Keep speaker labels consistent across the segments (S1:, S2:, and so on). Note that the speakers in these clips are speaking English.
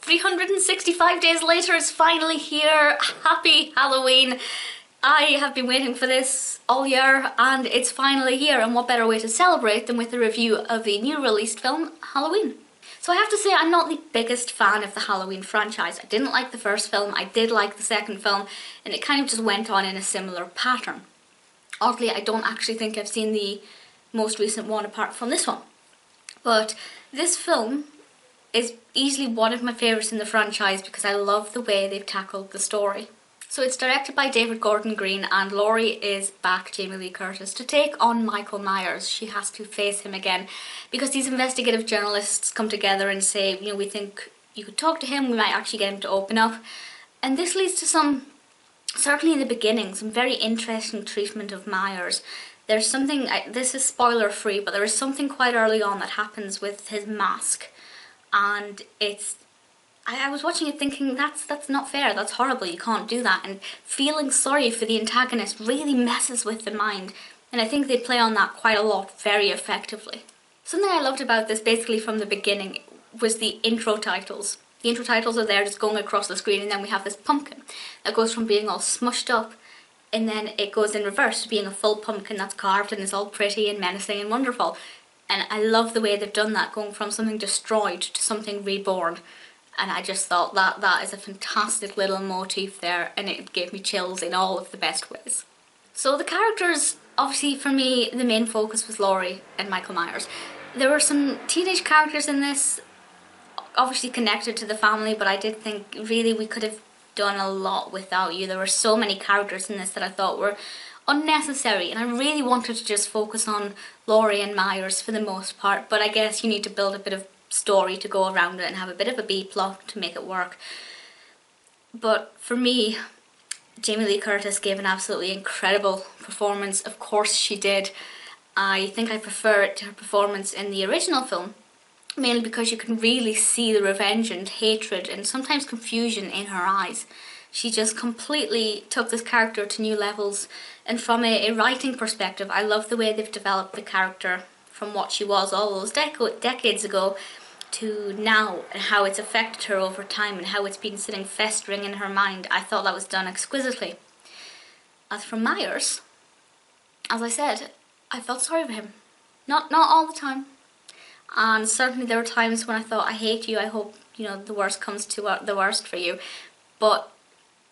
S1: 365 days later is finally here. Happy Halloween. I have been waiting for this all year and it's finally here, and what better way to celebrate than with a review of the new released film, Halloween. So I have to say I'm not the biggest fan of the Halloween franchise. I didn't like the first film, I did like the second film, and it kind of just went on in a similar pattern. Oddly, I don't actually think I've seen the most recent one apart from this one. But this film is easily one of my favourites in the franchise because I love the way they've tackled the story. So it's directed by David Gordon Green, and Laurie is back, Jamie Lee Curtis, to take on Michael Myers. She has to face him again because these investigative journalists come together and say, you know, we think you could talk to him, we might actually get him to open up. And this leads to some, certainly in the beginning, some very interesting treatment of Myers. There's something, this is spoiler free, but there is something quite early on that happens with his mask. And it's, I was watching it thinking, that's not fair, that's horrible, you can't do that. And feeling sorry for the antagonist really messes with the mind. And I think they play on that quite a lot, very effectively. Something I loved about this basically from the beginning was the intro titles. The intro titles are there just going across the screen, and then we have this pumpkin that goes from being all smushed up, and then it goes in reverse to being a full pumpkin that's carved and is all pretty and menacing and wonderful. And I love the way they've done that, going from something destroyed to something reborn. And I just thought that is a fantastic little motif there, and it gave me chills in all of the best ways. So the characters, obviously for me, the main focus was Laurie and Michael Myers. There were some teenage characters in this, obviously connected to the family, but I did think really we could have done a lot without you. There were so many characters in this that I thought were unnecessary, and I really wanted to just focus on Laurie and Myers for the most part, but I guess you need to build a bit of story to go around it and have a bit of a B-plot to make it work. But for me, Jamie Lee Curtis gave an absolutely incredible performance. Of course she did. I think I prefer it to her performance in the original film, mainly because you can really see the revenge and hatred and sometimes confusion in her eyes. She just completely took this character to new levels, and from a writing perspective, I love the way they've developed the character from what she was all those decades ago to now, and how it's affected her over time and how it's been sitting festering in her mind. I thought that was done exquisitely. As for Myers, as I said, I felt sorry for him. Not all the time. And certainly there were times when I thought, I hate you, I hope, you know, the worst comes to the worst for you. But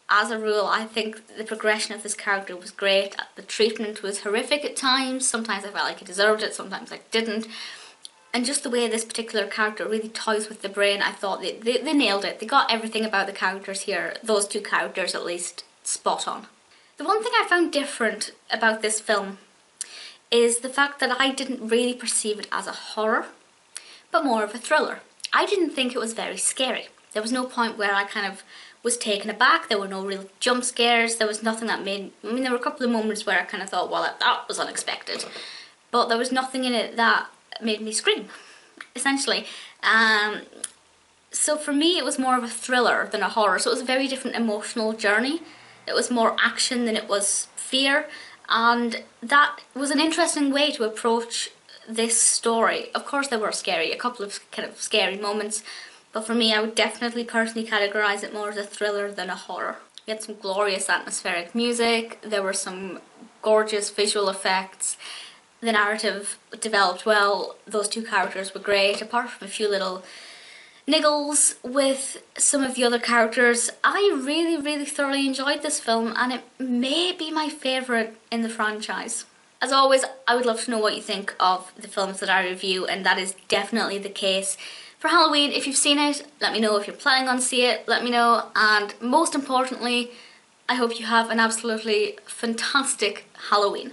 S1: as a rule, I think the progression of this character was great. The treatment was horrific at times. Sometimes I felt like he deserved it, sometimes I didn't. And just the way this particular character really toys with the brain, I thought they nailed it. They got everything about the characters here, those two characters at least, spot on. The one thing I found different about this film is the fact that I didn't really perceive it as a horror, but more of a thriller. I didn't think it was very scary. There was no point where I kind of was taken aback. There were no real jump scares. There was nothing that made, I mean, there were a couple of moments where I kind of thought, well, that was unexpected. But there was nothing in it that made me scream, essentially. So for me, it was more of a thriller than a horror. So it was a very different emotional journey. It was more action than it was fear. And that was an interesting way to approach this story. Of course there were a couple of kind of scary moments, but for me I would definitely personally categorise it more as a thriller than a horror. We had some glorious atmospheric music, there were some gorgeous visual effects, the narrative developed well, those two characters were great, apart from a few little niggles with some of the other characters. I really thoroughly enjoyed this film, and it may be my favourite in the franchise. As always, I would love to know what you think of the films that I review, and that is definitely the case for Halloween. If you've seen it, let me know. If you're planning on seeing it, let me know. And most importantly, I hope you have an absolutely fantastic Halloween.